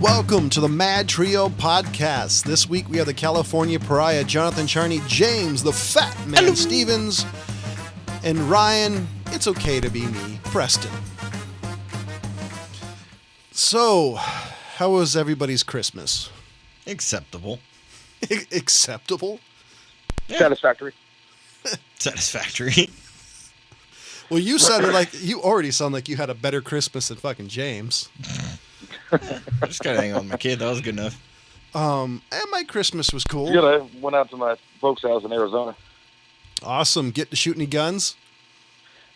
welcome to the MadTrio podcast. This week we have the California Pariah, Jonathan Charney, James, the Fat Man Hello. Stevens, and Ryan, it's okay to be me, Preston. So, how was everybody's Christmas? Acceptable. Acceptable? Yeah. Satisfactory. Satisfactory. Well, you already sound like you had a better Christmas than fucking James. I just gotta hang out with my kid. That was good enough. And my Christmas was cool. Good. I went out to my folks' house in Arizona. Awesome. Get to shoot any guns?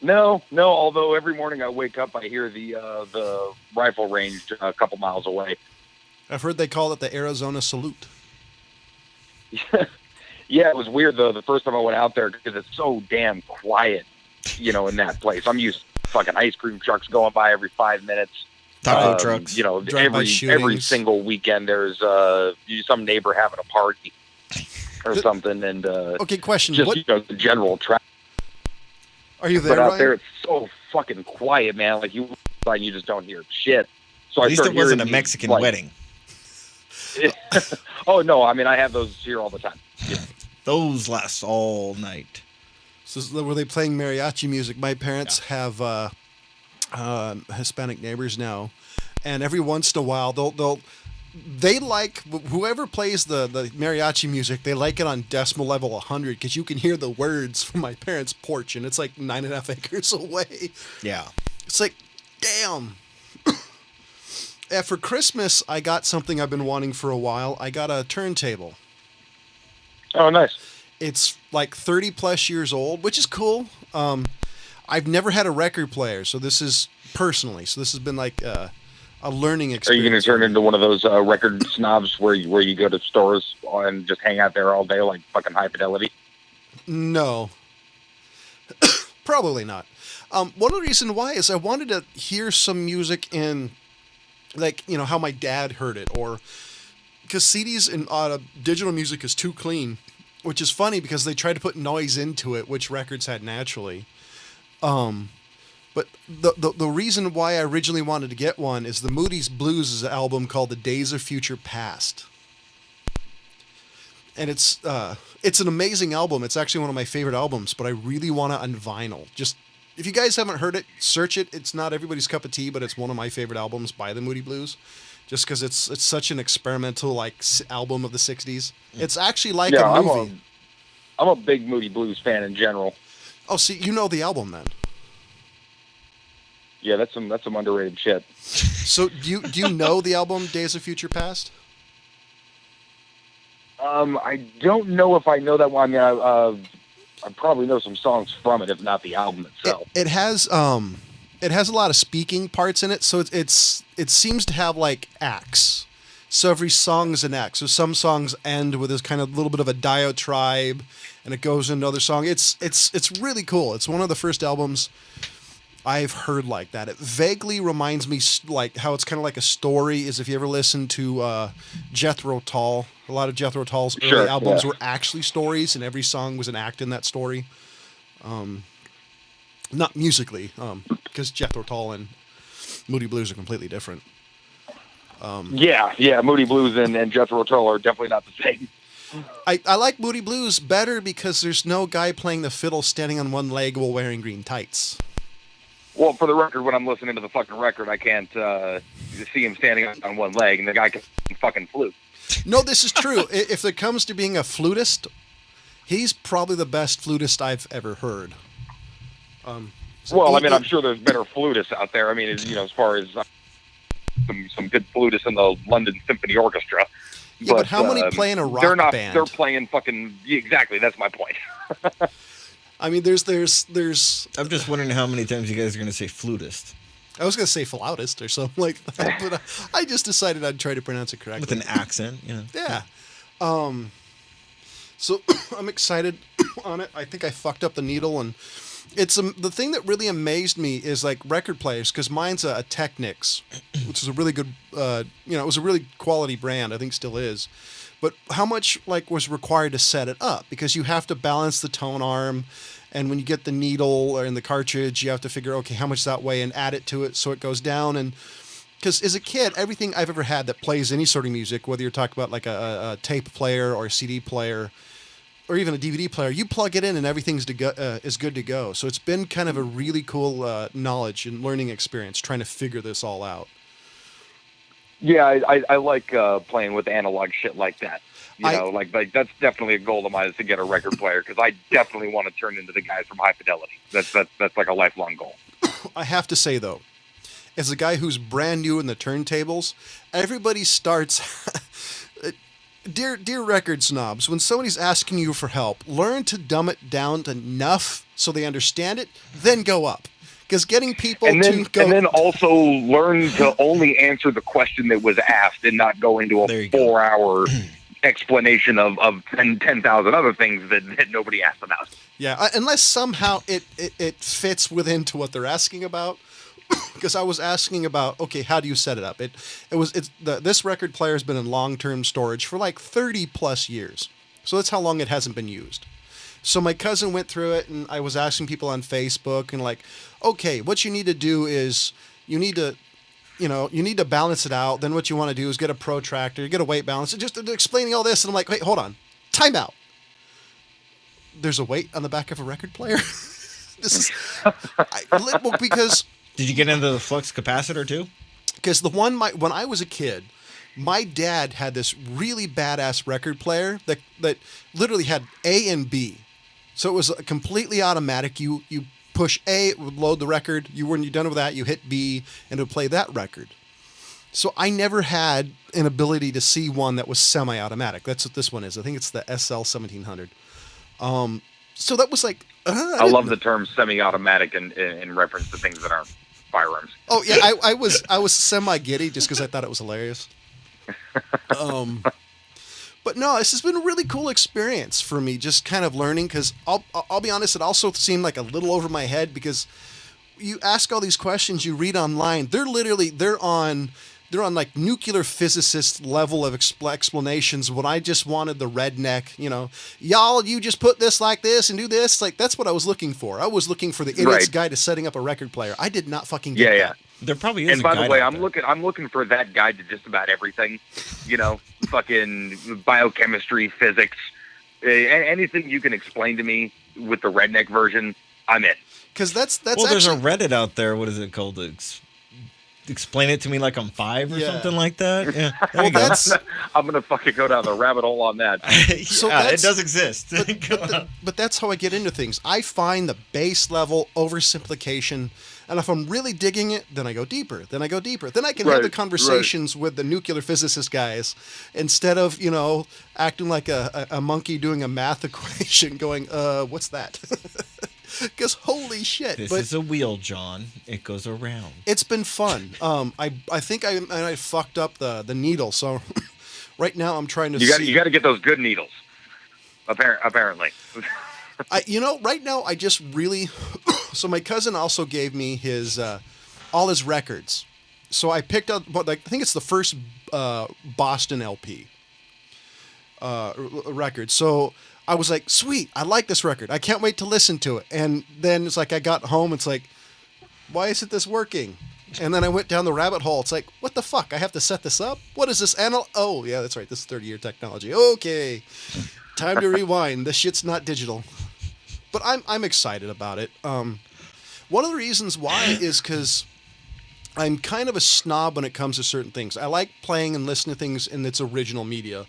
No. Although every morning I wake up, I hear the rifle range a couple miles away. I've heard they call it the Arizona Salute. Yeah, it was weird though. The first time I went out there because it's so damn quiet, in that place. I'm used to fucking ice cream trucks going by every 5 minutes. Taco trucks. Every single weekend there's some neighbor having a party or something, and okay, question. just the general traffic. Are you there? But out Ryan? there it's so fucking quiet, man. Like you just don't hear shit. So At least it wasn't a these, Mexican like- wedding. Oh no, I mean I have those here all the time. Yeah. Those last all night. So were they playing mariachi music? My parents have Hispanic neighbors now, and every once in a while they like whoever plays the mariachi music. They like it on decimal level 100 because you can hear the words from my parents' porch, and it's like 9.5 acres away. Yeah. It's like, damn. For Christmas, I got something I've been wanting for a while. I got a turntable. Oh, nice. It's like 30 plus years old, which is cool. I've never had a record player, so this has been like a learning Are experience. you going to turn into one of those record snobs where you go to stores and just hang out there all day like fucking High Fidelity? No. Probably not. One of the reasons why is I wanted to hear some music in, like, how my dad heard it, or because CDs and digital music is too clean, which is funny because they tried to put noise into it, which records had naturally. But the reason why I originally wanted to get one is the Moody's Blues' album called The Days of Future Past. And it's an amazing album. It's actually one of my favorite albums, but I really want it on vinyl. Just, if you guys haven't heard it, search it. It's not everybody's cup of tea, but it's one of my favorite albums by the Moody Blues. Just because it's such an experimental album of the 60s. It's actually like a movie. I'm a big Moody Blues fan in general. Oh, see, you know the album then. Yeah, that's some underrated shit. So do you know the album Days of Future Past? I don't know if I know that one. I mean, I probably know some songs from it, if not the album itself. It has a lot of speaking parts in it, so it seems to have like acts. So every song is an act. So some songs end with this kind of little bit of a diatribe, and it goes into another song. It's really cool. It's one of the first albums I've heard like that. It vaguely reminds me like how it's kind of like a story. Is if you ever listen to Jethro Tull, a lot of Jethro Tull's early albums were actually stories, and every song was an act in that story. Not musically, because Jethro Tull and Moody Blues are completely different. Yeah, Moody Blues and Jethro Tull are definitely not the same. I like Moody Blues better because there's no guy playing the fiddle standing on one leg while wearing green tights. Well, for the record, when I'm listening to the fucking record, I can't see him standing on one leg, and the guy can fucking flute. No, this is true. If it comes to being a flutist, he's probably the best flutist I've ever heard. I'm sure there's better flutists out there. I mean, as far as some good flutists in the London Symphony Orchestra. Yeah, but how many play in a rock band? They're playing fucking... Exactly, that's my point. I mean, there's... I'm just wondering how many times you guys are going to say flutist. I was going to say flautist or something like that, but I just decided I'd try to pronounce it correctly. With an accent, Yeah. So I'm excited on it. I think I fucked up the needle, and it's the thing that really amazed me is like record players, because mine's a Technics, which is a really good, it was a really quality brand. I think still is. But how much was required to set it up? Because you have to balance the tone arm, and when you get the needle or in the cartridge, you have to figure, okay, how much that way, and add it to it so it goes down. And because as a kid, everything I've ever had that plays any sort of music, whether you're talking about like a tape player or a CD player or even a DVD player, you plug it in and everything's is good to go. So it's been kind of a really cool knowledge and learning experience trying to figure this all out. Yeah, I like playing with analog shit like that. You know, like that's definitely a goal of mine is to get a record player because I definitely want to turn into the guys from High Fidelity. That's like a lifelong goal. I have to say though, as a guy who's brand new in the turntables, everybody starts. Dear record snobs, when somebody's asking you for help, learn to dumb it down to enough so they understand it, then go up. Because getting people and then also learn to only answer the question that was asked and not go into a 4-hour explanation of 10,000 other things that nobody asked about. Yeah, unless somehow it fits within to what they're asking about. Because I was asking about, okay, how do you set it up? This record player has been in long-term storage for like 30 plus years. So that's how long it hasn't been used. So my cousin went through it, and I was asking people on Facebook, and like, okay, what you need to do is you need to balance it out. Then what you want to do is get a protractor, get a weight balance, and just explaining all this. And I'm like, wait, hold on, time out. There's a weight on the back of a record player. Because. Did you get into the flux capacitor too? Because when I was a kid, my dad had this really badass record player that literally had A and B. So it was completely automatic. You push A, it would load the record. When you're done with that, you hit B, and it would play that record. So I never had an ability to see one that was semi-automatic. That's what this one is. I think it's the SL 1700. So that was like... I love the term semi-automatic in reference to things that aren't firearms. Oh yeah, I was semi-giddy just because I thought it was hilarious. But no, this has been a really cool experience for me, just kind of learning, because I'll be honest, it also seemed like a little over my head, because you ask all these questions you read online, they're on like nuclear physicist level of explanations when I just wanted the redneck, you just put this like this and do this. Like, that's what I was looking for. I was looking for the idiot's guide to setting up a record player. I did not fucking get that. There probably is. And by the way, I'm looking for that guide to just about everything. Fucking biochemistry, physics, anything you can explain to me with the redneck version, I'm in. Because that's there's a Reddit out there. What is it called? Explain it to me like I'm 5 or something like that. Yeah, there you go. I'm gonna fucking go down the rabbit hole on that. So it does exist. But that's how I get into things. I find the base level oversimplification, and if I'm really digging it, then I go deeper. Then I can have the conversations with the nuclear physicist guys instead of acting like a monkey doing a math equation, going, what's that? Because holy shit! This is a wheel, John. It goes around. It's been fun. I think I fucked up the needle. So right now I'm trying to. You got to get those good needles. Apparently. Right now I just really. So my cousin also gave me his all his records. So I picked up, I think it's the first Boston LP record. So. I was like, sweet, I like this record. I can't wait to listen to it. And then it's like I got home, it's like, why isn't this working? And then I went down the rabbit hole. It's like, what the fuck? I have to set this up? What is this? Oh, yeah, that's right. This is 30-year technology. Okay, time to rewind. This shit's not digital. But I'm excited about it. One of the reasons why is because I'm kind of a snob when it comes to certain things. I like playing and listening to things in its original media.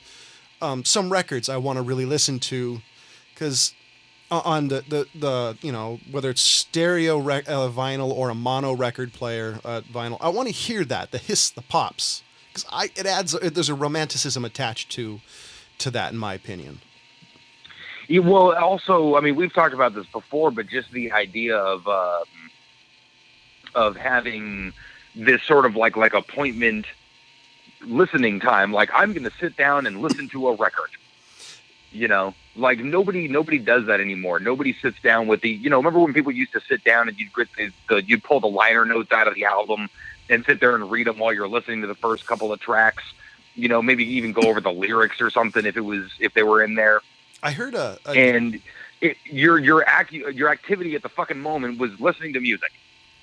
Some records I want to really listen to, because on the whether it's stereo vinyl or a mono record player vinyl, I want to hear that, the hiss, the pops, because there's a romanticism attached to that, in my opinion. Yeah, well, also, I mean, we've talked about this before, but just the idea of having this sort of like appointment listening time, like I'm going to sit down and listen to a record, like nobody does that anymore. Nobody sits down with the, remember when people used to sit down and you'd pull the liner notes out of the album and sit there and read them while you're listening to the first couple of tracks, maybe even go over the lyrics or something if they were in there. I heard your activity at the fucking moment was listening to music.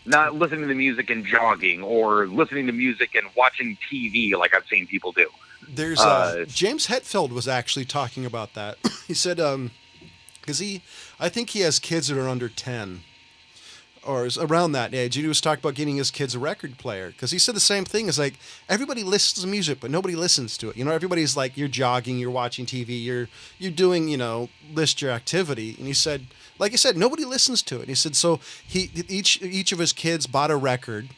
not listening to music and jogging or listening to music and watching TV like I've seen people do. There's James Hetfield was actually talking about that. He said, because I think he has kids that are under 10 or is around that age. He was talking about getting his kids a record player because he said the same thing. Is like everybody listens to music, but nobody listens to it. You know, everybody's like, you're jogging, you're watching TV, you're doing, list your activity. And he said, like I said, nobody listens to it. And he said, so each of his kids bought a record.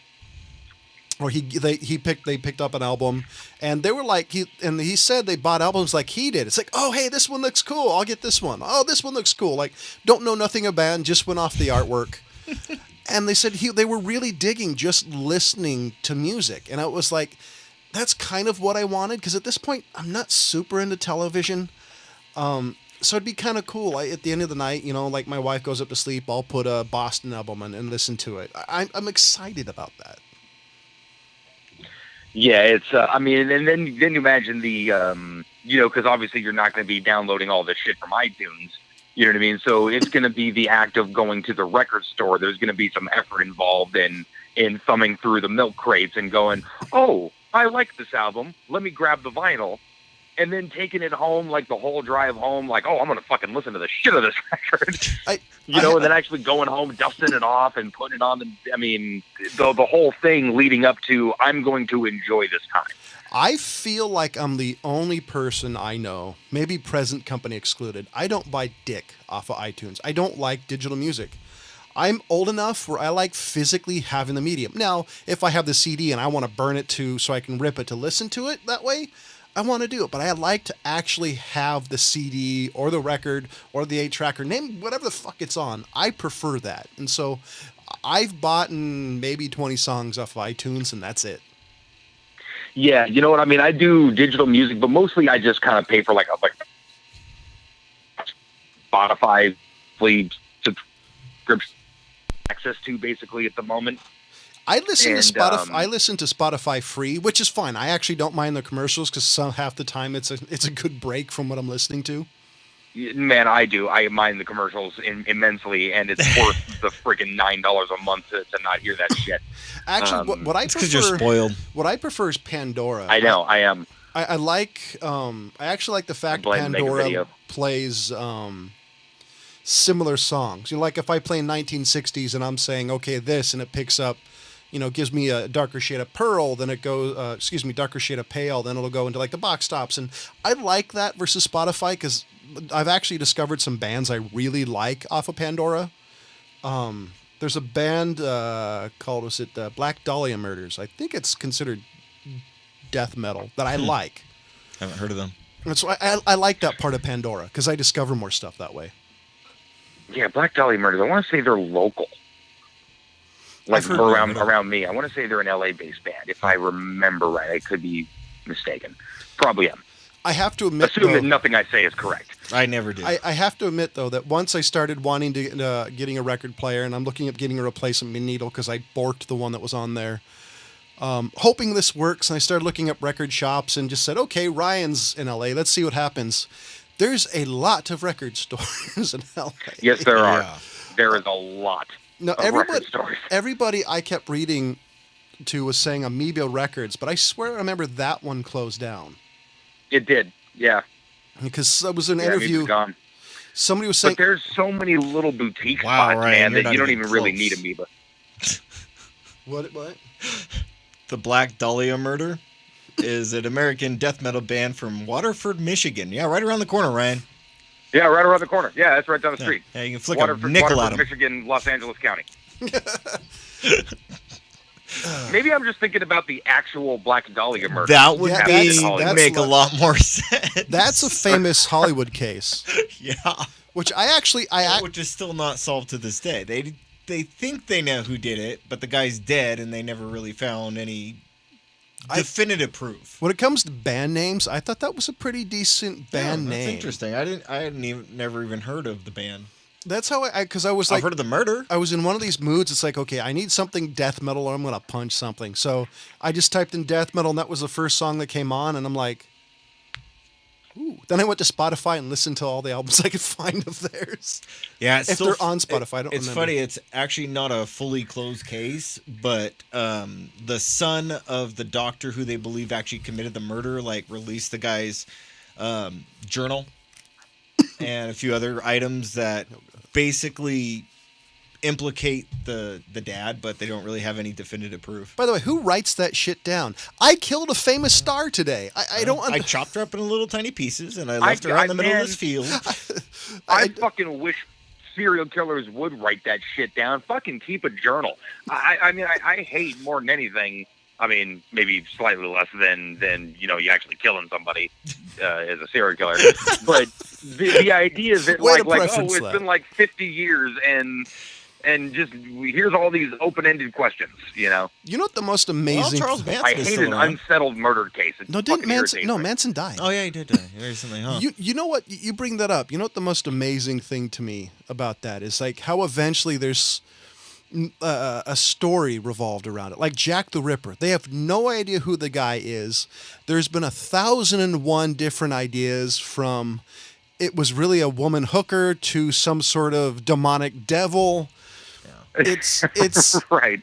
Or they picked up an album, and they were like he said they bought albums like he did. It's like, oh hey, this one looks cool, I'll get this one. Oh, this one looks cool. Like, don't know nothing about band, just went off the artwork. And they said they were really digging just listening to music, and I was like, that's kind of what I wanted because at this point I'm not super into television. So it'd be kind of cool. At the end of the night, like my wife goes up to sleep, I'll put a Boston album and listen to it. I'm excited about that. Yeah, it's. And then you imagine the, because obviously you're not going to be downloading all this shit from iTunes. You know what I mean? So it's going to be the act of going to the record store. There's going to be some effort involved in thumbing through the milk crates and going, oh, I like this album. Let me grab the vinyl. And then taking it home, like the whole drive home, like, oh, I'm going to fucking listen to the shit of this record. And then actually going home, dusting it off and putting it on. The whole thing leading up to, I'm going to enjoy this time. I feel like I'm the only person I know, maybe present company excluded. I don't buy dick off of iTunes. I don't like digital music. I'm old enough where I like physically having the medium. Now, if I have the CD and I want to burn it so I can rip it to listen to it that way, I want to do it, but I like to actually have the CD or the record or the 8-track or name whatever the fuck it's on. I prefer that. And so I've bought maybe 20 songs off of iTunes, and that's it. Yeah, you know what I mean? I do digital music, but mostly I just kind of pay for like Spotify subscription access to basically at the moment. I listen to Spotify free, which is fine. I actually don't mind the commercials because half the time it's a good break from what I'm listening to. Man, I do. I mind the commercials immensely, and it's worth the freaking $9 a month to not hear that shit. Actually, what I prefer, because you're spoiled. What I prefer is Pandora. I know, I am. I like. I actually like the fact Pandora plays similar songs. Like if I play 1960s and I'm saying okay this, and it picks up. Gives me a darker shade of pearl, then it goes, darker shade of pale, then it'll go into like the box tops. And I like that versus Spotify because I've actually discovered some bands I really like off of Pandora. There's a band called, Black Dahlia Murders? I think it's considered death metal that I like. I haven't heard of them. And so I like that part of Pandora because I discover more stuff that way. Yeah, Black Dahlia Murders. I want to say they're local. Like around me. I want to say they're an LA-based band, if I remember right. I could be mistaken. Probably am. I have to admit, assume that nothing I say is correct. I never do. I have to admit, though, that once I started wanting to getting a record player, and I'm looking at getting a replacement needle because I borked the one that was on there, hoping this works, and I started looking up record shops and just said, okay, Ryan's in LA. Let's see what happens. There's a lot of record stores in LA. Yes, there are. Yeah. There is a lot. No, everybody I kept reading to was saying Amoeba Records, but I swear I remember that one closed down. It did, yeah. Because I was in an interview. Gone. Somebody was saying, but there's so many little boutique spots, man, that you don't even really need Amoeba. What? The Black Dahlia Murder is an American death metal band from Waterford, Michigan. Yeah, right around the corner, Ryan. Yeah, right around the corner. Yeah, that's right down the street. Yeah, you can flick a nickel at them. Michigan, Los Angeles County. Maybe I'm just thinking about the actual Black Dahlia murder. That would make a lot more sense. That's a famous Hollywood case. Yeah. Which which is still not solved to this day. They think they know who did it, but the guy's dead, and they never really found any definitive proof. When it comes to band names, I thought that was a pretty decent band name. That's interesting. I never even heard of the band. That's how because I was like, I've heard of the murder. I was in one of these moods. It's like, okay, I need something death metal, or I'm gonna punch something. So I just typed in death metal, and that was the first song that came on, and I'm like, ooh, Then I went to Spotify and listened to all the albums I could find of theirs. Yeah, it's If still, they're on Spotify, I don't it's remember. funny. It's actually not a fully closed case, but the son of the doctor who they believe actually committed the murder, like, released the guy's journal and a few other items that basically implicate the dad, but they don't really have any definitive proof. By the way, who writes that shit down? I killed a famous star today. I don't. I chopped her up in little tiny pieces and I left her out in the middle of this field. I fucking wish serial killers would write that shit down. Fucking keep a journal. I mean, I hate more than anything. I mean, maybe slightly less than you actually killing somebody as a serial killer. But the idea that Way to like preference it's that. been like 50 years and just here's all these open-ended questions. You know what the most Well, amazing? Charles Manson I is hate still an around. unsettled murder case. It no, didn't fucking Manson? irritates No, me. Manson died. Oh yeah, he did die recently, huh? You know what? You bring that up. You know what the most amazing thing to me about that is, like, how eventually there's a story revolved around it. Like Jack the Ripper. They have no idea who the guy is. There's been 1,001 different ideas, from it was really a woman hooker to some sort of demonic devil. It's Right.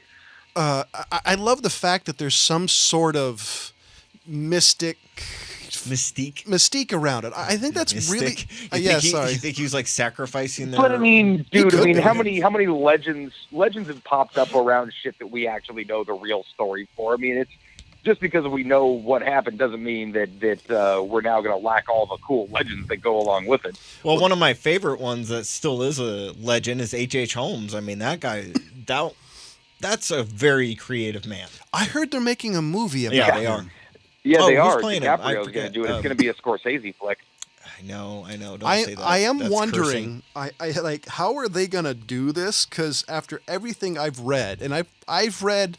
I love the fact that there's some sort of mystique around it. I think that's really sorry. You think he was like sacrificing their... But I mean, dude, could be. how many legends have popped up around shit that we actually know the real story for? I mean, it's just because we know what happened doesn't mean that we're now going to lack all the cool legends that go along with it. Well, one of my favorite ones that still is a legend is H.H. Holmes. I mean, that guy, that's a very creative man. I heard they're making a movie about Yeah, him. they are. Yeah, Oh, they who's are. playing him? I DiCaprio's going to forget. do it. It's going to be a Scorsese flick. I know. Don't say that. I am That's wondering. cursing. I like, how are they gonna do this? Because after everything I've read, and I've read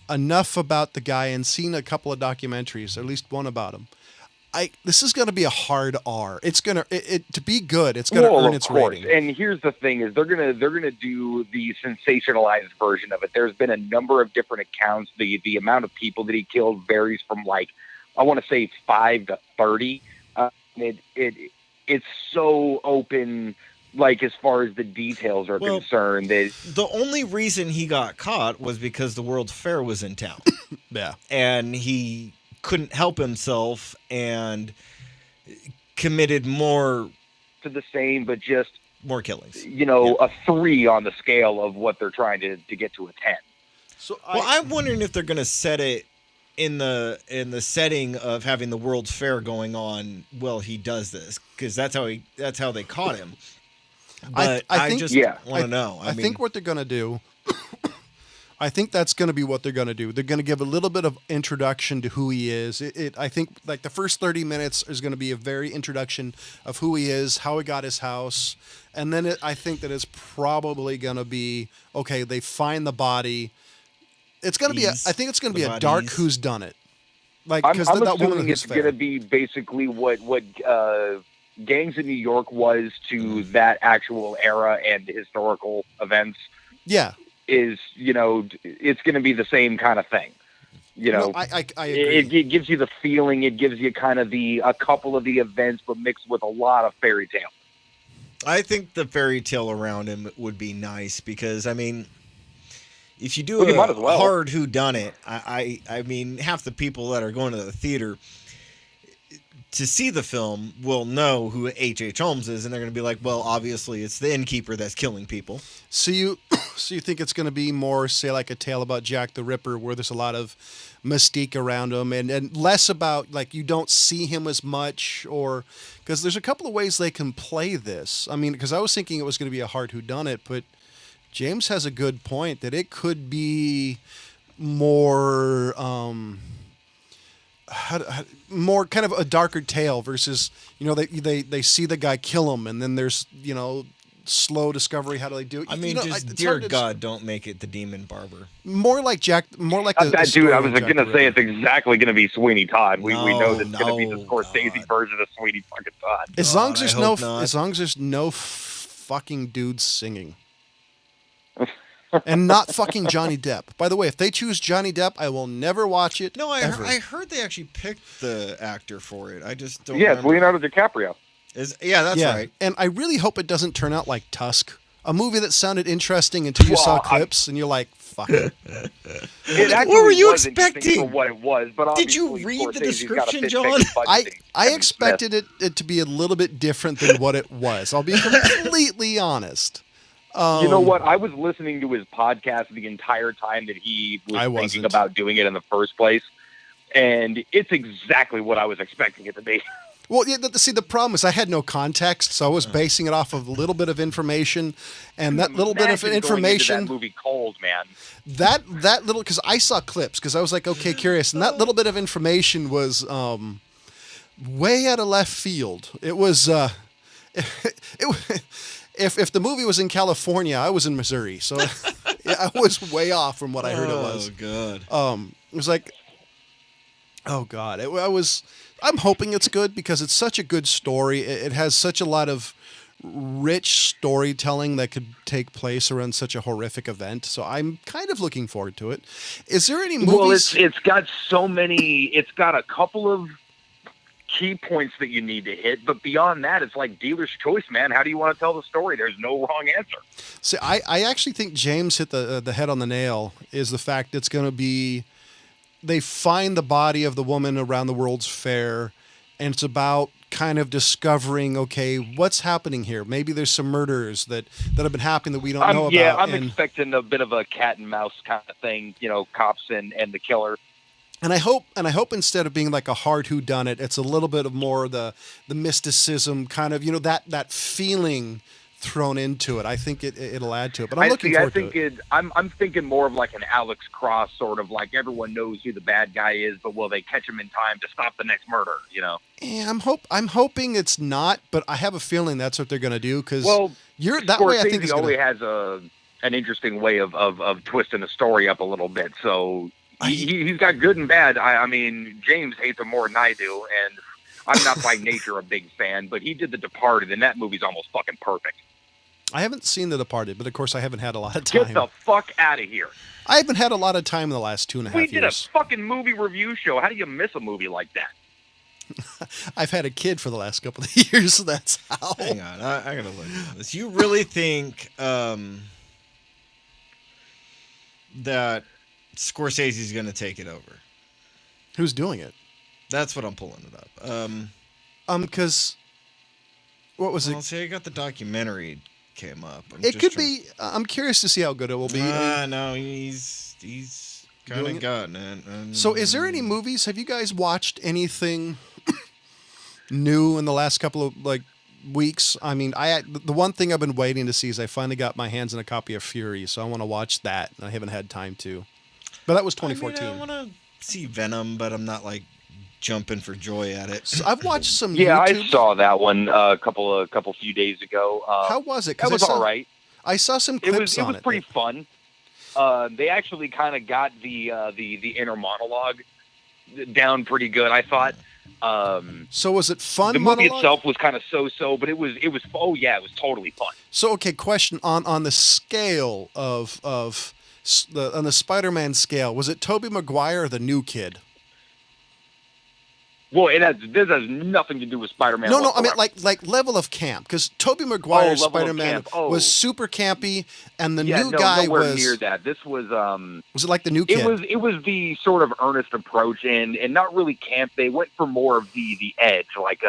enough about the guy and seen a couple of documentaries, or at least one about him. This is gonna be a hard R. It's gonna to be good. It's gonna earn its rating. And here's the thing: is they're gonna do the sensationalized version of it. There's been a number of different accounts. The amount of people that he killed varies from, like, I want to say 5 to 30. It's so open, like, as far as the details are concerned. That The only reason he got caught was because the World's Fair was in town. Yeah. And he couldn't help himself and committed more to the same, but just more killings. a 3 on the scale of what they're trying to get to a 10. So Well, I'm wondering if they're going to set it in the setting of having the World's Fair going on while he does this, because that's how they caught him. But I think- just Yeah. want to know. I think what they're gonna do. I think that's going to be what they're going to do. They're going to give a little bit of introduction to who he is. I think, like, the first 30 minutes is going to be a very introduction of who he is, how he got his house. And then I think that it's probably going to be, okay, they find the body. It's going to be, I think it's going to be a dark who's done it. Like, I'm because that woman assuming who's it's going to be basically what Gangs in New York was to that actual era and historical events. Yeah. Is, it's going to be the same kind of thing. I agree. It gives you the feeling, it gives you kind of a couple of the events, but mixed with a lot of fairy tale. I think the fairy tale around him would be nice because, I mean, if you do You might a as well. hard whodunit, I mean, half the people that are going to the theater to see the film will know who H.H. Holmes is, and they're going to be like, well, obviously it's the innkeeper that's killing people. So you think it's going to be more, say, like a tale about Jack the Ripper, where there's a lot of mystique around him, and less about, like, you don't see him as much, or because there's a couple of ways they can play this. I mean, because I was thinking it was going to be a hard whodunit, but James has a good point that it could be more more kind of a darker tale versus, they see the guy kill him, and then there's, slow discovery. How do they do it? I mean, just dear God, don't make it the Demon Barber. More like Dude, I was going to say it's exactly going to be Sweeney Todd. We know that's going to be the Scorsese version of Sweeney fucking Todd. As long as there's no fucking dudes singing. And not fucking Johnny Depp. By the way, if they choose Johnny Depp, I will never watch it. No, I ever. heard they actually picked the actor for it. I just don't. Yeah, it's remember. Leonardo DiCaprio. That's right. And I really hope it doesn't turn out like Tusk, a movie that sounded interesting until you saw clips and you're like, fuck it. It actually What were you was interesting expecting? For what it was, but Did you obviously read the Scorsese's got a description, big John? budget I and Kevin expected it to be a little bit different than what it was. I'll be completely honest. You know what? I was listening to his podcast the entire time that he was thinking about doing it in the first place, and it's exactly what I was expecting it to be. Well, yeah, see, the problem is I had no context, so I was basing it off of a little bit of information, and that little bit of information. Going into that movie cold, man. That little, because I saw clips, because I was like, okay, curious, and that little bit of information was way out of left field. It was, if the movie was in California, I was in Missouri, so I was way off from what I heard it was. Oh god. It was like, oh god, I'm hoping it's good because it's such a good story. It has such a lot of rich storytelling that could take place around such a horrific event. So I'm kind of looking forward to it. Is there any movies? Well, it's got so many. It's got a couple of key points that you need to hit, but beyond that, it's like dealer's choice, man. How do you want to tell the story? There's no wrong answer. See, I actually think James hit the head on the nail. Is the fact it's going to be. They find the body of the woman around the World's Fair, and it's about kind of discovering, okay, what's happening here? Maybe there's some murders that have been happening that we don't know about. Yeah, I'm expecting a bit of a cat and mouse kind of thing, cops and the killer. And I hope instead of being like a hard whodunit, it's a little bit of more the mysticism kind of, that feeling thrown into it. I think it'll add to it, but I'm looking forward to it. I'm thinking more of like an Alex Cross sort of like everyone knows who the bad guy is, but will they catch him in time to stop the next murder? Yeah, I'm hoping it's not, but I have a feeling that's what they're going to do because that way I think he always has an interesting way of twisting the story up a little bit. So he's got good and bad. I mean, James hates him more than I do, and I'm not by nature a big fan, but he did The Departed, and that movie's almost fucking perfect. I haven't seen The Departed, but of course I haven't had a lot of time. Get the fuck out of here. I haven't had a lot of time in the last 2.5 years. We did a fucking movie review show. How do you miss a movie like that? I've had a kid for the last couple of years, so that's how. Hang on, I gotta look at this. You really think that Scorsese's gonna take it over? Who's doing it? That's what I'm pulling it up. Because what was it? See, I got the documentary came up. It could be. I'm curious to see how good it will be. No, he's kind of gotten it. So, is there any movies? Have you guys watched anything new in the last couple of weeks? I mean, the one thing I've been waiting to see is I finally got my hands on a copy of Fury, so I want to watch that. And I haven't had time to. But that was 2014. I want to see Venom, but I'm not jumping for joy at it. So I've watched some. Yeah, YouTube. I saw that one a couple few days ago. How was it? That was all right. I saw some clips on it. It was pretty fun. They actually kind of got the inner monologue down pretty good, I thought. So was it fun? The movie itself was kind of so, but it was. Oh yeah, it was totally fun. So okay, question on the scale of on the Spider-Man scale, was it Tobey Maguire or the new kid? Well, this has nothing to do with Spider-Man. No, I mean like level of camp, because Tobey Maguire's Spider-Man was super campy, and the new guy was near that. This was was it like the new kid? It was the sort of earnest approach and not really camp. They went for more of the edge, like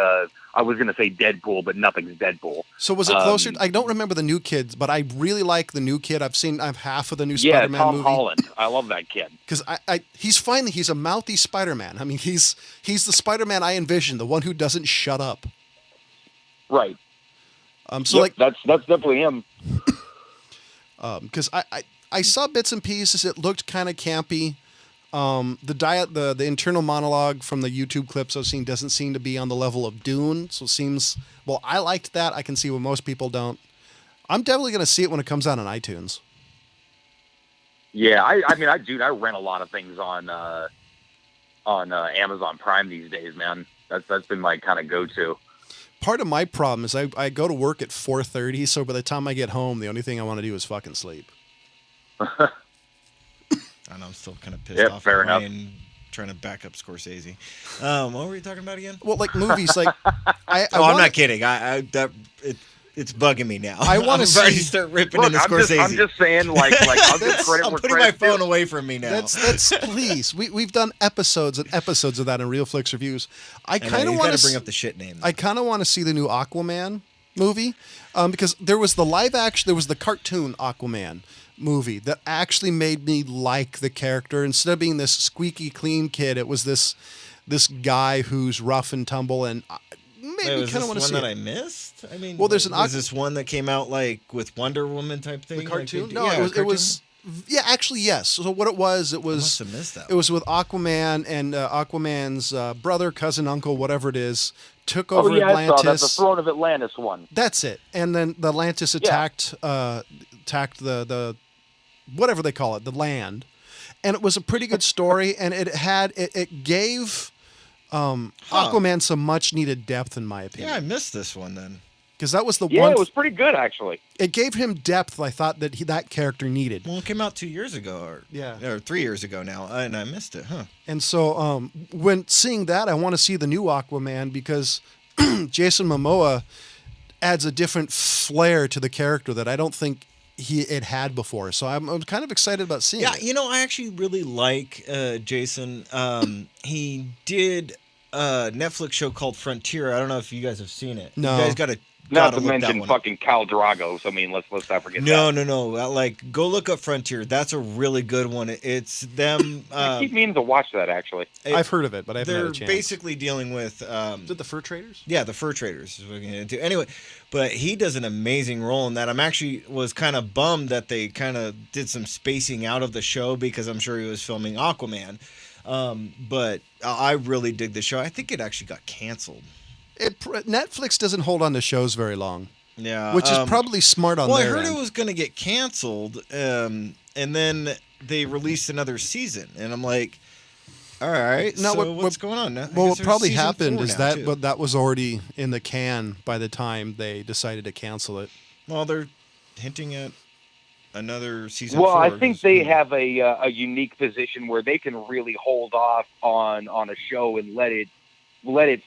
I was gonna say Deadpool, but nothing's Deadpool. So was it closer? I don't remember the new kids, but I really like the new kid. I've half of the new Spider-Man Tom movie. Holland. I love that kid because he's a mouthy Spider-Man. I mean, he's the Spider-Man I envisioned, the one who doesn't shut up. Right. So that's definitely him. Because I saw bits and pieces. It looked kind of campy. The internal monologue from the YouTube clips I've seen doesn't seem to be on the level of Dune. So it seems, I liked that. I can see what most people don't. I'm definitely going to see it when it comes out on iTunes. Yeah, I mean, I rent a lot of things on Amazon Prime these days, man. That's been my kind of go-to. Part of my problem is I go to work at 4:30, so by the time I get home, the only thing I want to do is fucking sleep. I know I'm still kind of pissed Yep, off fair at enough. Ryan trying to back up Scorsese. What were you talking about again? Well, like movies, like I I'm wanna- not kidding. It's bugging me now. I wanna I'm ready see- to start ripping Look, into Scorsese. I'm just saying, like I'll give credit I'm where putting my credit's phone due. away from me now. That's please. We've done episodes and episodes of that in Real Flicks Reviews. I know, kind of you want gotta to bring up the shit name. I kind of want to see the new Aquaman movie, because there was the live action, there was the cartoon Aquaman movie that actually made me like the character. Instead of being this squeaky clean kid, it was this guy who's rough and tumble, and Wait, maybe was kind this of want to one see that it. I missed? I mean, Well, there's an was this one that came out like with Wonder Woman type thing? The Like cartoon? they- No, yeah, it was. Yeah, actually, yes. So what it was, I must have missed that. it was with Aquaman, and Aquaman's brother, cousin, uncle, whatever it is, took over Oh yeah, I Atlantis. saw that. The Throne of Atlantis one. That's it. And then the Atlantis attacked the whatever they call it, the land. And it was a pretty good story, and it gave Aquaman some much needed depth, in my Yeah, I opinion. missed this one then. Because that was the Yeah, one. it was pretty good actually. It gave him depth I thought that that character needed. Well, it came out 2 years ago, or 3 years ago now, and I missed it, huh? And so when seeing that, I want to see the new Aquaman, because Jason Momoa adds a different flair to the character that I don't think it had before. So I'm kind of excited about seeing Yeah, it. you know, I actually really like Jason. He did a Netflix show called Frontier. I don't know if you guys have seen it. No. You guys gotta Not to look that mention one up. fucking Cal Dragos. I mean, let's not forget No, that. no. Like, go look up Frontier. That's a really good one. It's them. I keep meaning to watch that actually. I've heard of it, but I haven't had They're a chance. basically dealing with. Is it the fur traders? Yeah, the fur traders is what we're gonna do. Anyway, but he does an amazing role in that. I'm actually was kind of bummed that they kind of did some spacing out of the show because I'm sure he was filming Aquaman. But I really dig the show. I think it actually got canceled. Netflix doesn't hold on to shows very long, Yeah, which is probably smart on well, I their heard end. it was going to get canceled, and then they released another season, and I'm like, all right, No, so what- what's going on now? Well, what probably happened is that but that was already in the can by the time they decided to cancel it. Well, they're hinting at another season. Well, 4, I think 'cause, they you know, have a unique position where they can really hold off on a show and let it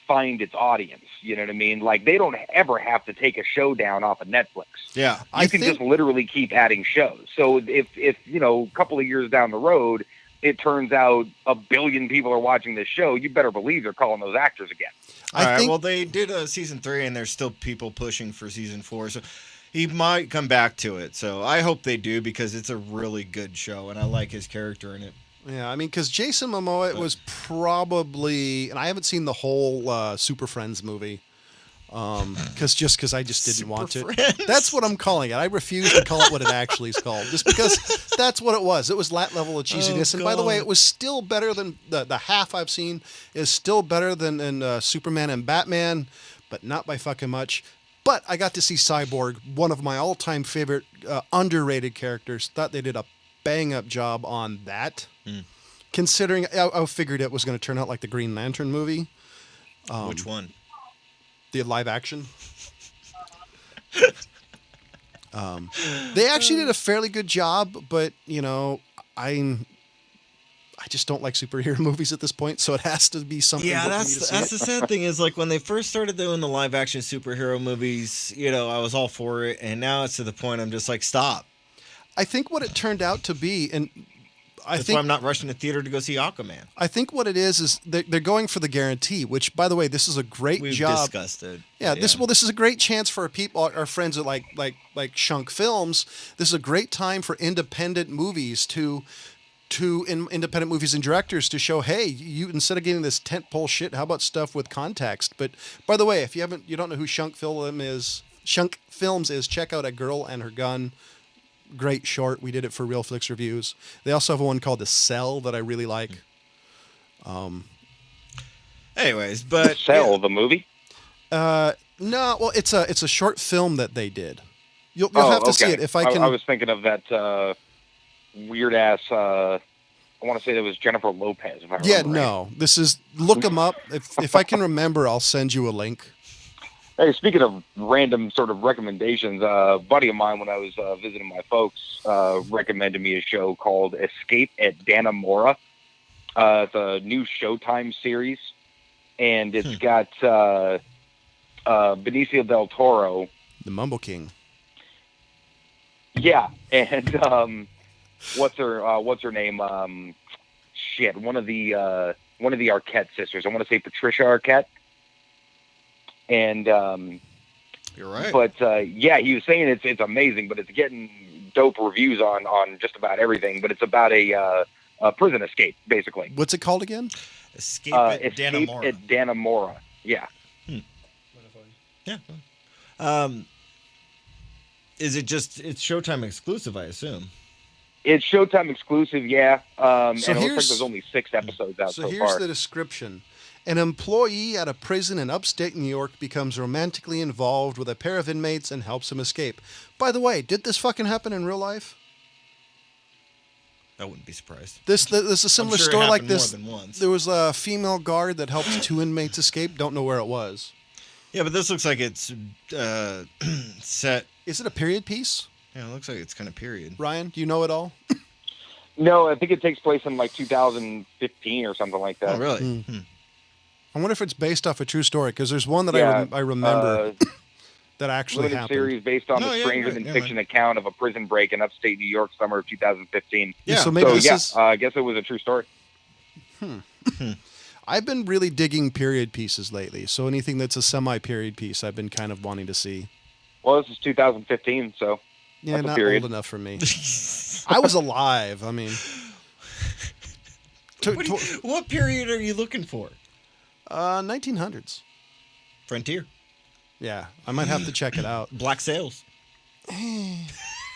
find its audience. You know what I mean? Like they don't ever have to take a show down off of Netflix. Yeah, I You can think just literally keep adding shows. So if you know, a couple of years down the road, it turns out 1 billion people are watching this show, you better believe they're calling those actors again. all right. think Well, they did a season 3, and there's still people pushing for season 4, so he might come back to it. So I hope they do because it's a really good show, and I like his character in it. yeah, I mean, because Jason Momoa was probably, and I haven't seen the whole Super Friends movie, because I just didn't want to. Super Friends. That's what I'm calling it. I refuse to call it what it actually is called, just because that's what it was. It was that level of cheesiness. And by the way, God. it was still better than the half I've seen is still better than Superman and Batman, but not by fucking much. But I got to see Cyborg, one of my all-time favorite underrated characters. Thought they did a bang-up job on that. Considering I figured it was going to turn out like the Green Lantern movie, Which one? the live action. They actually did a fairly good job, but you know, I just don't like superhero movies at this point, so it has to be something. Yeah, good for me that's to see that's it. the sad thing is like when they first started doing the live action superhero movies, you know, I was all for it, and now it's to the point I'm just like, stop. I think what it turned out to be, and That's why I'm not rushing to theater to go see Aquaman. I think what it is they're going for the guarantee. Which, by the way, this is a great We've job. discussed it. Yeah, this is a great chance for our friends at like Shunk Films. This is a great time for independent movies independent movies and directors to show, hey, you instead of getting this tentpole shit, how about stuff with context? But by the way, if you don't know who Shunk Films is, check out A Girl and Her Gun. Great short. We did it for Real Flicks Reviews. They also have one called The Cell that I really like. Anyways, but Cell, the movie. No, well, it's a short film that they did. You'll have to see it if I can. I was thinking of that weird ass. I want to say that was Jennifer Lopez. If I Yeah, remember right. no. This is look them up. If I can remember, I'll send you a link. Hey, speaking of random sort of recommendations, a buddy of mine when I was visiting my folks recommended me a show called Escape at Dannemora. It's a new Showtime series, and it's got Benicio del Toro. The Mumble King. Yeah, and what's her name? Shit, one of the Arquette sisters. I want to say Patricia Arquette. And you're right. But yeah, he was saying it's amazing, but it's getting dope reviews on just about everything. But it's about a prison escape, basically. What's it called again? Escape at Dannemora. At Dannemora. Yeah. Yeah. Is it just it's Showtime exclusive? I assume. It's Showtime exclusive, yeah. And it looks like here's- there's only 6 episodes out so here's far. the description. An employee at a prison in upstate New York becomes romantically involved with a pair of inmates and helps him escape. By the way, did this fucking happen in real life? I wouldn't be surprised. This is a similar sure it story like happened more this. than once. There was a female guard that helped 2 inmates escape. Don't know where it was. Yeah, but this looks like it's set. Is it a period piece? Yeah, it looks like it's kind of period. Ryan, do you know it all? No, I think it takes place in like 2015 or something like that. Oh, really? I wonder if it's based off a true story, because there's one that Yeah, I remember that actually Limited happened. series based on No, the yeah, stranger right, than yeah, fiction account of a prison break in upstate New York, summer of 2015. Yeah. So maybe So this yeah, is. I guess it was a true story. I've been really digging period pieces lately. So anything that's a semi-period piece, I've been kind of wanting to see. Well, this is 2015, so Yeah, That's a not period. old enough for me. I was alive. I mean, What period are you looking for? 1900s. Frontier. Yeah, I might have to check it out. Black Sails.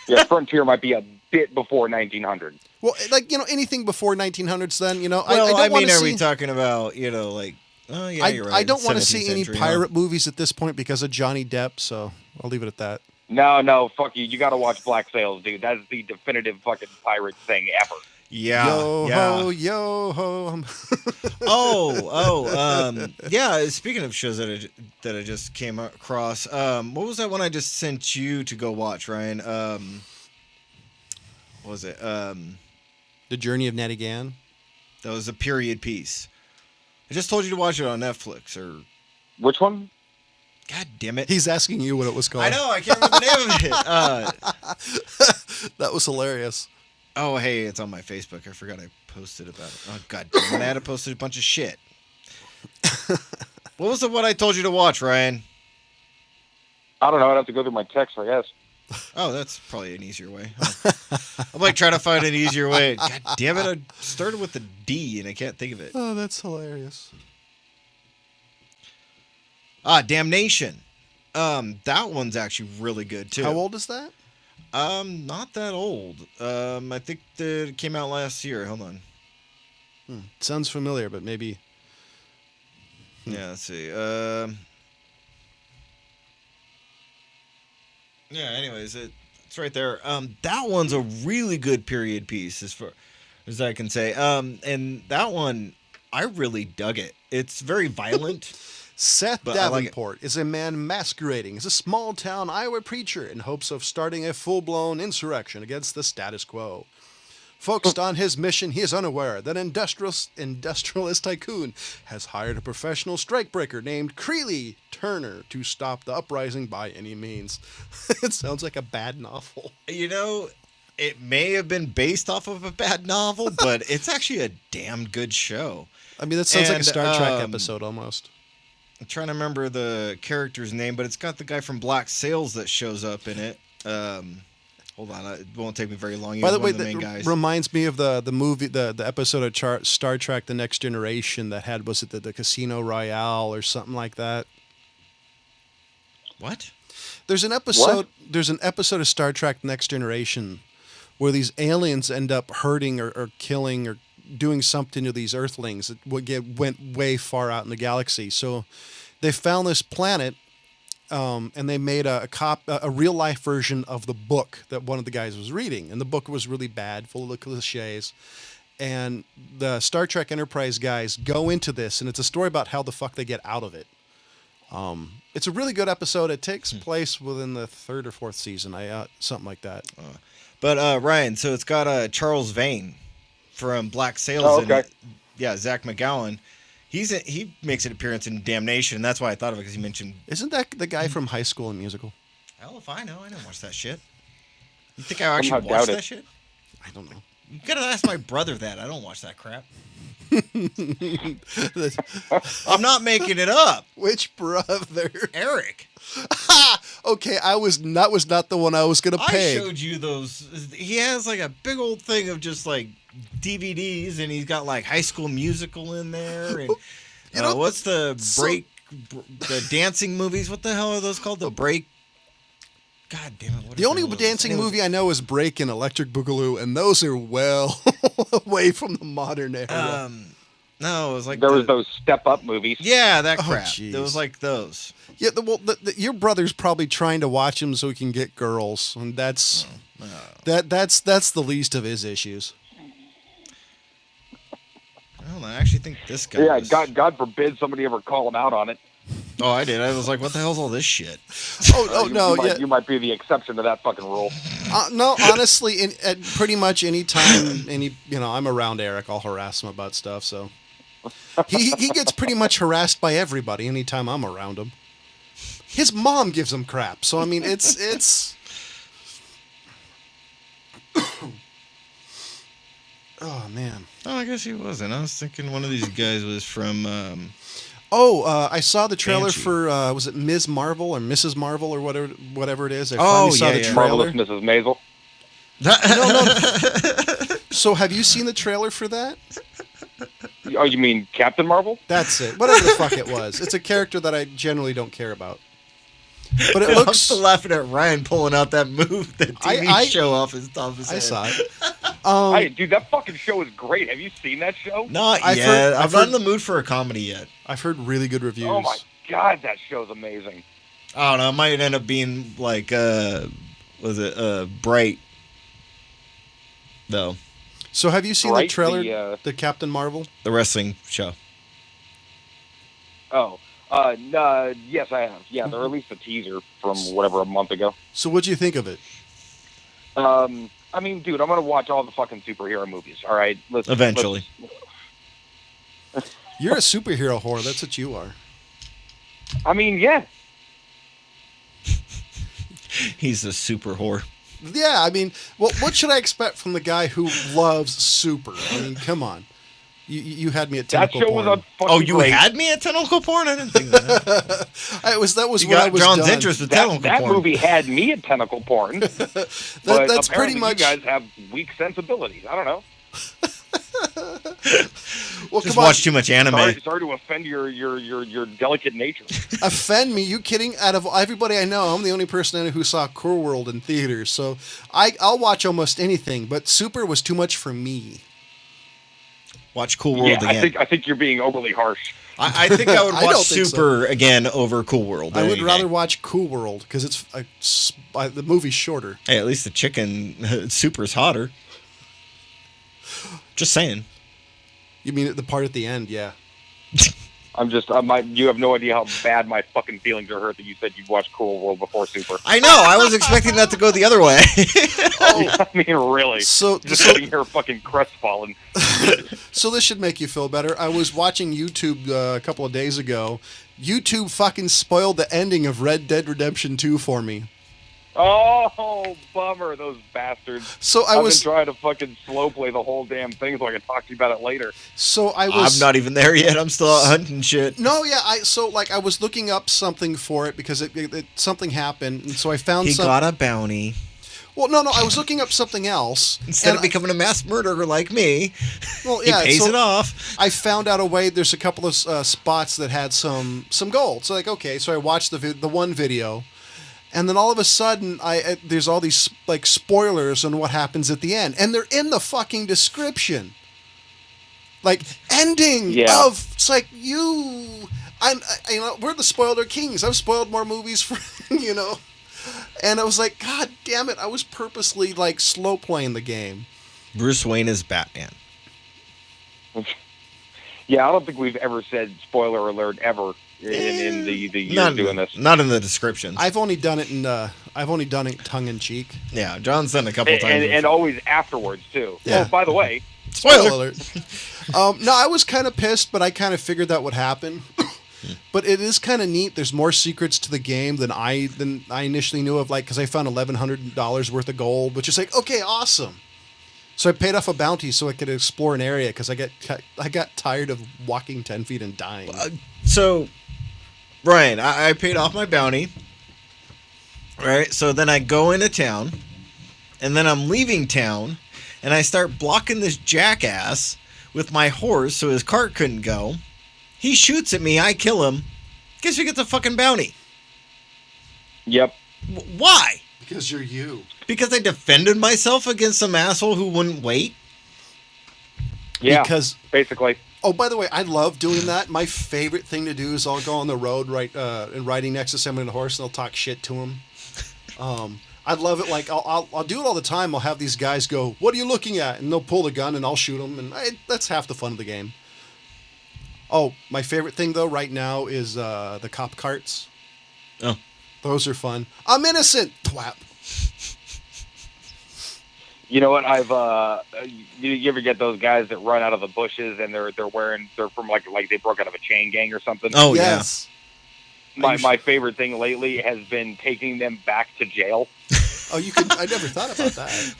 yeah, Frontier might be a bit before 1900. Well, like, anything before 1900s, then, Well, I don't want mean, to are see. we talking about, like, oh, yeah, you're right. I don't want to see 17th any century, pirate movies at this point because of Johnny Depp, so I'll leave it at that. No, fuck you. You got to watch Black Sails, dude. That's the definitive fucking pirate thing ever. Yeah. Yo yeah. ho, yo ho. Yeah. Speaking of shows that I just came across, what was that one I just sent you to go watch, Ryan? What was it? The Journey of Nettie Gann. That was a period piece. I just told you to watch it on Netflix, or Which one? God damn it! He's asking you what it was called. I know I can't remember the name of it. That was hilarious. Oh, hey, it's on my Facebook. I forgot I posted about it. Oh, God damn it. I had posted a bunch of shit. What was the one I told you to watch, Ryan? I don't know. I'd have to go through my text, I guess. Oh, that's probably an easier way. Oh. I'm like trying to find an easier way. God damn it. I started with a D and I can't think of it. Oh, that's hilarious. Damnation. That one's actually really good, too. How old is that? Not that old. I think that it came out last year. Hold on. Sounds familiar, but maybe. Yeah, let's see. Yeah, anyways, it's right there. That one's a really good period piece, as far as I can say. And that one, I really dug it. It's very violent. Seth But I like Davenport is a man masquerading as a small-town Iowa preacher in hopes of starting a full-blown insurrection against the status quo. Focused on his mission, he is unaware that an industrialist tycoon has hired a professional strikebreaker named Creeley Turner to stop the uprising by any means. It sounds like a bad novel. It may have been based off of a bad novel, but it's actually a damn good show. I mean, that sounds like a And, Star Trek episode almost. I'm trying to remember the character's name, but it's got the guy from Black Sails that shows up in it. Hold on, it won't take me very long. By the way, the main that guys. reminds me of the movie, the episode of Star Trek: The Next Generation that had, was it the Casino Royale or something like that? What? There's an episode. There's an episode of Star Trek: Next Generation where these aliens end up hurting or killing or doing something to these Earthlings that went way far out in the galaxy. So they found this planet. And they made a real life version of the book that one of the guys was reading, and the book was really bad, full of cliches. And the Star Trek Enterprise guys go into this, and it's a story about how the fuck they get out of it. It's a really good episode. It takes place within the 3rd or 4th season. Something like that. But Ryan, so it's got Charles Vane from Black Sails Oh, in okay. it. Yeah, Zach McGowan. He makes an appearance in Damnation, and that's why I thought of it, because he mentioned... Isn't that the guy from High School and Musical? Hell if I know. I didn't watch that shit. You think I actually Somehow watched doubt it. that shit? I don't know. You gotta ask my brother that. I don't watch that crap. I'm not making it up. Which brother? Eric. Okay, that was not the one I was gonna I peg. showed you those. He has like a big old thing of just like DVDs, and he's got like High School Musical in there. And what's the the dancing movies? What the hell are those called? The break. God damn it! What The only dancing movie I know is Break and Electric Boogaloo, and those are well away from the modern era. No, it was like There was those Step Up movies. Yeah, that Oh, crap. jeez. There was like those. Yeah, your brother's probably trying to watch him so he can get girls, and that's the least of his issues. I don't know. I actually think this guy. Yeah, was... God forbid somebody ever call him out on it. Oh, I did. I was like, what the hell's all this shit? You might be the exception to that fucking rule. No, honestly, at pretty much any time, I'm around Eric, I'll harass him about stuff. So he gets pretty much harassed by everybody anytime I'm around him. His mom gives him crap, so I mean, it's. Oh man. Oh, I guess he wasn't. I was thinking one of these guys was from. I saw the trailer Banshee. for was it Ms. Marvel or Mrs. Marvel or whatever it is. I Oh, finally saw the yeah. trailer. Marvelous Mrs. Maisel. No. So have you seen the trailer for that? Oh, you mean Captain Marvel? That's it. Whatever the fuck it was. It's a character that I generally don't care about. But it I'm looks. still laughing at Ryan pulling out that move, that TV show off his top of his head. I saw it. Hey, dude, that fucking show is great. Have you seen that show? Not I've yet. heard- I'm I've not heard- in the mood for a comedy yet. I've heard really good reviews. Oh my god, that show's amazing. I don't know. It might end up being like, Bright, though. So have you seen Bright, the trailer, the, the Captain Marvel? The wrestling show. Oh, no, yes, I have. Yeah, they released a teaser from whatever, a month ago. So what'd you think of it? I mean, dude, I'm gonna watch all the fucking superhero movies. All right, Eventually. You're a superhero whore. That's what you are. I mean, yeah. He's a super whore. Yeah, I mean, what should I expect from the guy who loves super? I mean, come on. You had me at That tentacle show porn. was a fucking Oh, you great. had me at tentacle porn? I didn't think that. That was You when I got was John's done. interest with tentacle That porn. movie had me at tentacle porn. But That's apparently pretty much. you guys have weak sensibilities. I don't know. Well, Just come on. watch too much anime. Sorry to offend your delicate nature. Offend me? You kidding? Out of everybody I know, I'm the only person I know who saw Cool World in theaters. So I'll watch almost anything, but Super was too much for me. Watch Cool World Yeah, again. I think you're being overly harsh. I think I would I watch don't think Super again over Cool World. I would any rather day. watch Cool World because the movie's shorter. Hey, at least the chicken Super's hotter. Just saying. You mean the part at the end? Yeah. You have no idea how bad my fucking feelings are hurt that you said you'd watch Cool World before Super. I know. I was expecting that to go the other way. I mean, really. So Just sitting here fucking crestfallen. So this should make you feel better. I was watching YouTube a couple of days ago. YouTube fucking spoiled the ending of Red Dead Redemption 2 for me. Oh, bummer, those bastards. So I've been trying to fucking slow play the whole damn thing so I can talk to you about it later. So I was. I'm not even there yet. I'm still out hunting shit. No, yeah. I was looking up something for it because something happened, and so I found. He got a bounty. Well, no. I was looking up something else Instead and of becoming a mass murderer like me, well, he yeah, pays so it off. I found out a way. There's a couple of spots that had some gold. So okay, so I watched the one video. And then all of a sudden, there's all these like spoilers on what happens at the end, and they're in the fucking description. Like ending of it's like we're the spoiler kings. I've spoiled more movies for and I was like, God damn it! I was purposely like slow playing the game. Bruce Wayne is Batman. Yeah, I don't think we've ever said spoiler alert ever in the years doing this. Not in the descriptions. I've only done it tongue in cheek. Yeah, John's done it a couple times. And always afterwards too. Yeah. Oh, by the way, Spoiler. alert. No, I was kind of pissed, but I kind of figured that would happen. But it is kind of neat. There's more secrets to the game than I initially knew of, like, because I found $1,100 worth of gold, which is like, okay, awesome. So I paid off a bounty so I could explore an area because I got tired of walking 10 feet and dying. So, Ryan, I paid off my bounty. Right? So then I go into town, and then I'm leaving town, and I start blocking this jackass with my horse so his cart couldn't go. He shoots at me, I kill him. Guess who gets a fucking bounty? yep. Why? Because you're you. Because I defended myself against some asshole who wouldn't wait? Yeah. Because basically. Oh, by the way, I love doing that. My favorite thing to do is I'll go on the road and riding next to someone on a horse, and I'll talk shit to him. I love it. Like I'll do it all the time. I'll have these guys go, "What are you looking at?" And they'll pull the gun, and I'll shoot them, and that's half the fun of the game. Oh, my favorite thing though right now is the cop carts. Oh, those are fun. I'm innocent. Twap. You know what? You ever get those guys that run out of the bushes and they're from like they broke out of a chain gang or something? oh Yes. My favorite thing lately has been taking them back to jail. Oh, you could. I never thought about that.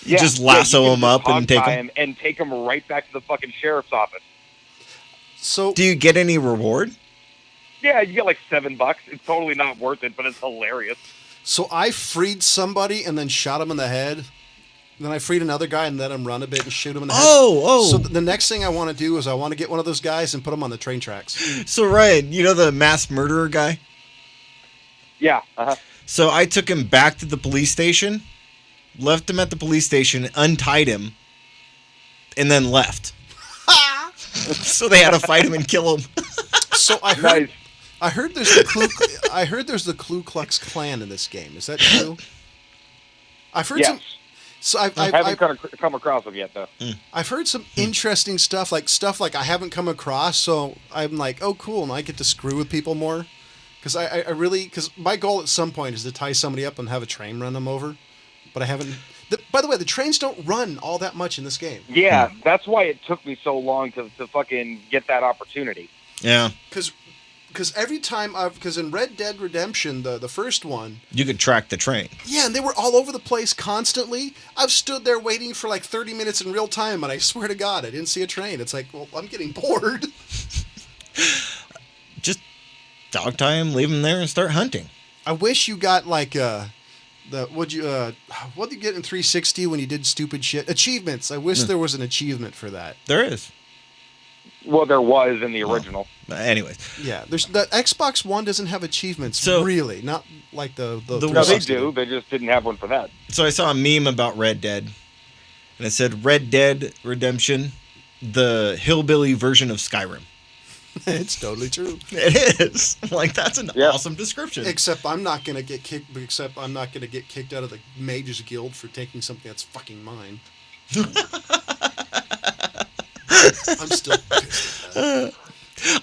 You just lasso you can them up and take hogtie them. and take them right back to the fucking sheriff's office. So Do you get any reward? Yeah, you get like $7. It's totally not worth it, but it's hilarious. So I freed somebody and then shot him in the head. Then I freed another guy and let him run a bit and shoot him in the head. Oh. So the next thing I want to do is I want to get one of those guys and put him on the train tracks. So Ryan, you know the mass murderer guy? Yeah. So I took him back to the police station, left him at the police station, untied him, and then left. So they had to fight him and kill him. So I heard there's the Ku Klux Klan in this game. Is that true? I've heard Yes. some. So I haven't come across them yet, though. I've heard some interesting stuff like I haven't come across. So I'm like, oh, cool, and I get to screw with people more. Because I really, my goal at some point is to tie somebody up and have a train run them over. But I haven't. By the way, the trains don't run all that much in this game. Yeah, that's why it took me so long to fucking get that opportunity. Yeah. Because every time because in Red Dead Redemption, the first one, You could track the train. yeah, and they were all over the place constantly. I've stood there waiting for like 30 minutes in real time, and I swear to God, I didn't see a train. It's like, well, I'm getting bored. Just dog tie him, leave him there, and start hunting. I wish you got like what do you get in 360 when you did stupid shit? Achievements. I wish there was an achievement for that. There is. Well, there was in the original. Anyways. Yeah, there's the Xbox One doesn't have achievements, So- really. Not like the No, they 360. do. They just didn't have one for that. So I saw a meme about Red Dead, and it said Red Dead Redemption, the hillbilly version of Skyrim. It's totally true. It is. Like, that's an awesome description. Except I'm not gonna get kicked. Except I'm not gonna get kicked out of the Mages Guild for taking something that's fucking mine. I'm still pissed at that.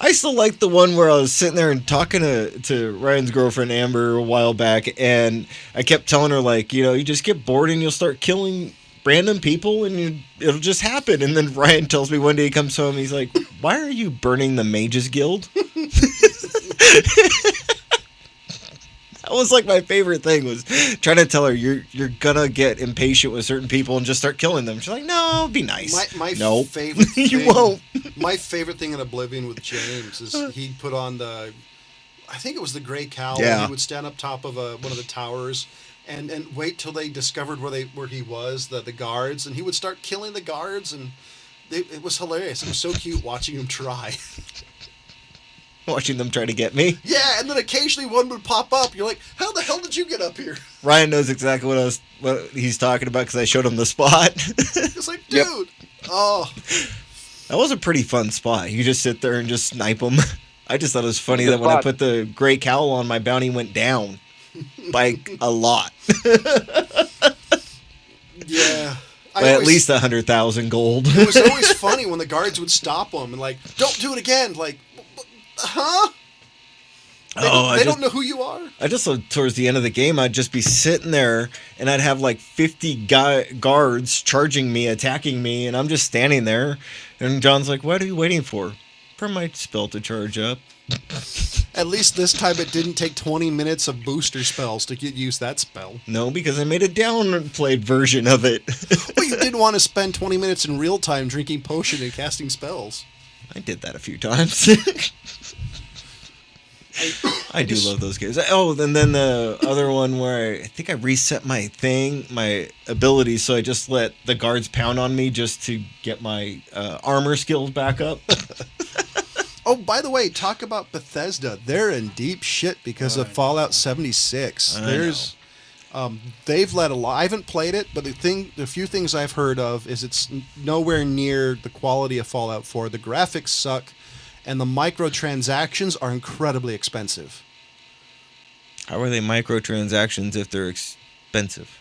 I still like the one where I was sitting there and talking to Ryan's girlfriend Amber a while back, and I kept telling her, like, you just get bored and you'll start killing random people and it'll just happen. And then Ryan tells me one day, he comes home, he's like, why are you burning the Mages Guild? That was like my favorite thing, was trying to tell her you're gonna get impatient with certain people and just start killing them. She's like, no, be nice. My nope. favorite thing, You won't. My favorite thing in Oblivion with James is he'd put on I think it was the gray cowl. Yeah. And he would stand up top of one of the towers and wait till they discovered where he was, the guards, and he would start killing the guards, and it was hilarious. It was so cute watching him try. Watching them try to get me. Yeah, and then occasionally one would pop up. You're like, how the hell did you get up here? Ryan knows exactly what he's talking about because I showed him the spot. It's like, dude. Oh. That was a pretty fun spot. You just sit there and just snipe them. I just thought it was funny Good that when I spot. put the gray cowl on, my bounty went down by a lot. Yeah. By at least 100,000 gold. It was always funny when the guards would stop him and like, don't do it again. Like, huh? They don't know who you are. I just looked towards the end of the game. I'd just be sitting there, and I'd have like 50 guards charging me, attacking me, and I'm just standing there. And John's like, "What are you waiting for?" "For my spell to charge up." At least this time it didn't take 20 minutes of booster spells to get use that spell. No, because I made a downplayed version of it. Well, you didn't want to spend 20 minutes in real time drinking potion and casting spells. I did that a few times. I do love those games. Oh, and then the other one where I think I reset my ability, so I just let the guards pound on me just to get my armor skills back up. Oh, by the way, talk about Bethesda. They're in deep shit because of Fallout 76. They've let a lot. I haven't played it, but the few things I've heard of is it's nowhere near the quality of Fallout 4. The graphics suck, and the microtransactions are incredibly expensive. How are they microtransactions if they're expensive?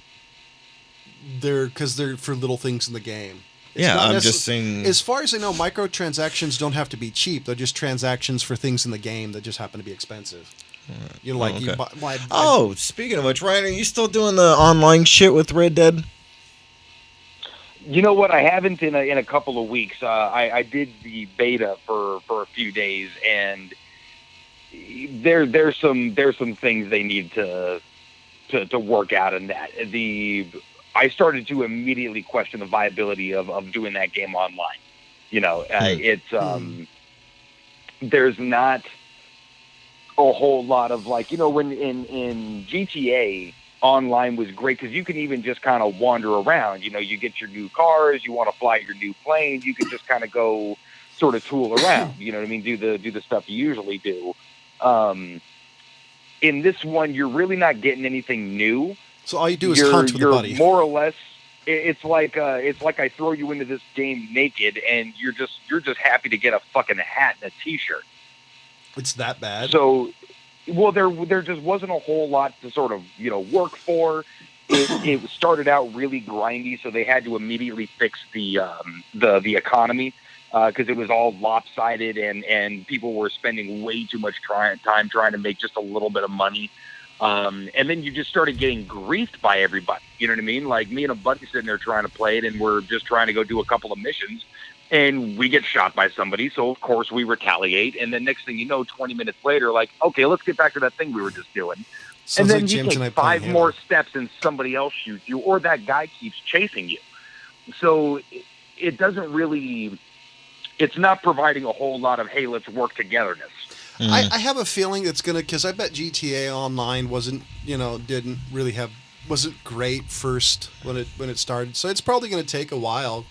Because they're for little things in the game. I'm just saying. As far as I know, microtransactions don't have to be cheap. They're just transactions for things in the game that just happen to be expensive. You know, like okay. Speaking of which, Ryan, are you still doing the online shit with Red Dead? You know what? I haven't in a couple of weeks. I did the beta for a few days, and there's some things they need to work out in that. I started to immediately question the viability of doing that game online. You know, there's not a whole lot of like, you know, when in GTA online was great because you can even just kind of wander around. You know, you get your new cars, you want to fly your new plane, you can just kind of go sort of tool around. You know what I mean? Do the stuff you usually do. In this one, you're really not getting anything new. So all you do is hunt with a buddy. More or less, it's like I throw you into this game naked, and you're just happy to get a fucking hat and a t-shirt. It's that bad. So, well, there just wasn't a whole lot to sort of, you know, work for. It started out really grindy, so they had to immediately fix the economy because it was all lopsided, and people were spending way too much time trying to make just a little bit of money. And then you just started getting griefed by everybody. You know what I mean? Like me and a buddy sitting there trying to play it, and we're just trying to go do a couple of missions, and we get shot by somebody. So of course we retaliate. And then next thing you know, 20 minutes later, like, okay, let's get back to that thing we were just doing. Sounds and then like you James take 5 more steps and somebody else shoots you, or that guy keeps chasing you. So it doesn't really, it's not providing a whole lot of, hey, let's work togetherness. I have a feeling it's gonna, because I bet GTA Online wasn't great first when it started, so it's probably gonna take a while.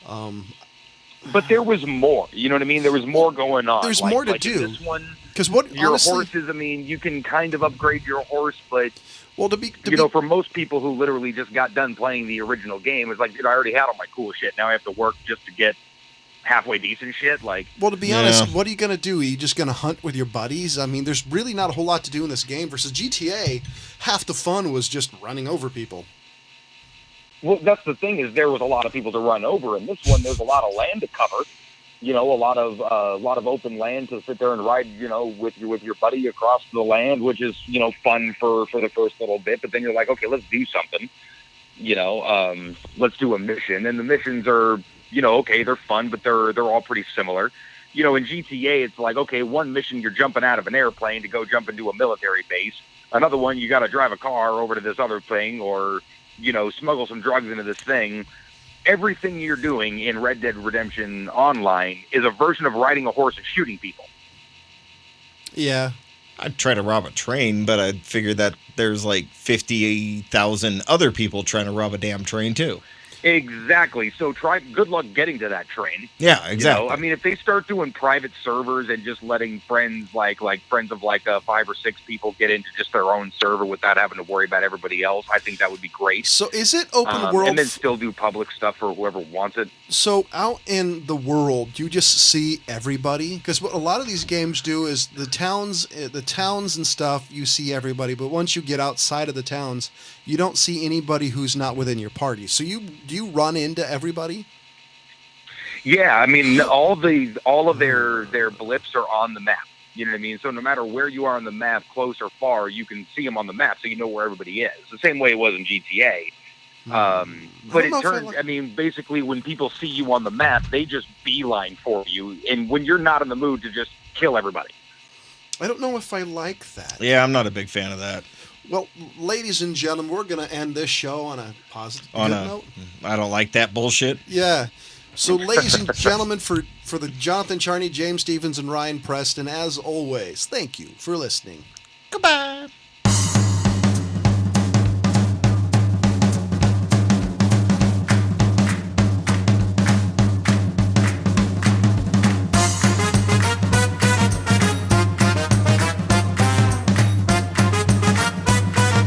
But there was more. You know what I mean? There was more going on. There's more to do. This one, because your horses. I mean, you can kind of upgrade your horse, but for most people who literally just got done playing the original game, it's like, dude, I already had all my cool shit. Now I have to work just to get halfway decent shit. Like, well, to be honest, what are you gonna do? Are you just gonna hunt with your buddies? I mean, there's really not a whole lot to do in this game. Versus GTA, half the fun was just running over people. Well, that's the thing, is there was a lot of people to run over. In this one, there's a lot of land to cover. You know, a lot of open land to sit there and ride, you know, with your buddy across the land, which is, you know, fun for the first little bit. But then you're like, okay, let's do something. You know, let's do a mission, and the missions are, you know, okay, they're fun, but they're all pretty similar. You know, in GTA, it's like, okay, one mission you're jumping out of an airplane to go jump into a military base. Another one, you got to drive a car over to this other thing, or, you know, smuggle some drugs into this thing. Everything you're doing in Red Dead Redemption Online is a version of riding a horse and shooting people. Yeah. I'd try to rob a train, but I'd figure that there's like 50,000 other people trying to rob a damn train too. Exactly. So good luck getting to that train. Yeah, exactly. You know? I mean, if they start doing private servers and just letting friends like friends of 5 or 6 people get into just their own server without having to worry about everybody else, I think that would be great. So is it open world? And then still do public stuff for whoever wants it. So out in the world, you just see everybody? Because what a lot of these games do is the towns and stuff, you see everybody, but once you get outside of the towns, you don't see anybody who's not within your party. So do you run into everybody? Yeah, I mean, all of their blips are on the map. You know what I mean? So no matter where you are on the map, close or far, you can see them on the map, so you know where everybody is. The same way it was in GTA. But it turns, I mean, basically when people see you on the map, they just beeline for you. And when you're not in the mood to just kill everybody. I don't know if I like that. Yeah, I'm not a big fan of that. Well, ladies and gentlemen, we're going to end this show on a positive note. I don't like that bullshit. Yeah. So, ladies and gentlemen, for the Jonathan Charney, James Stevens, and Ryan Preston, as always, thank you for listening. Goodbye.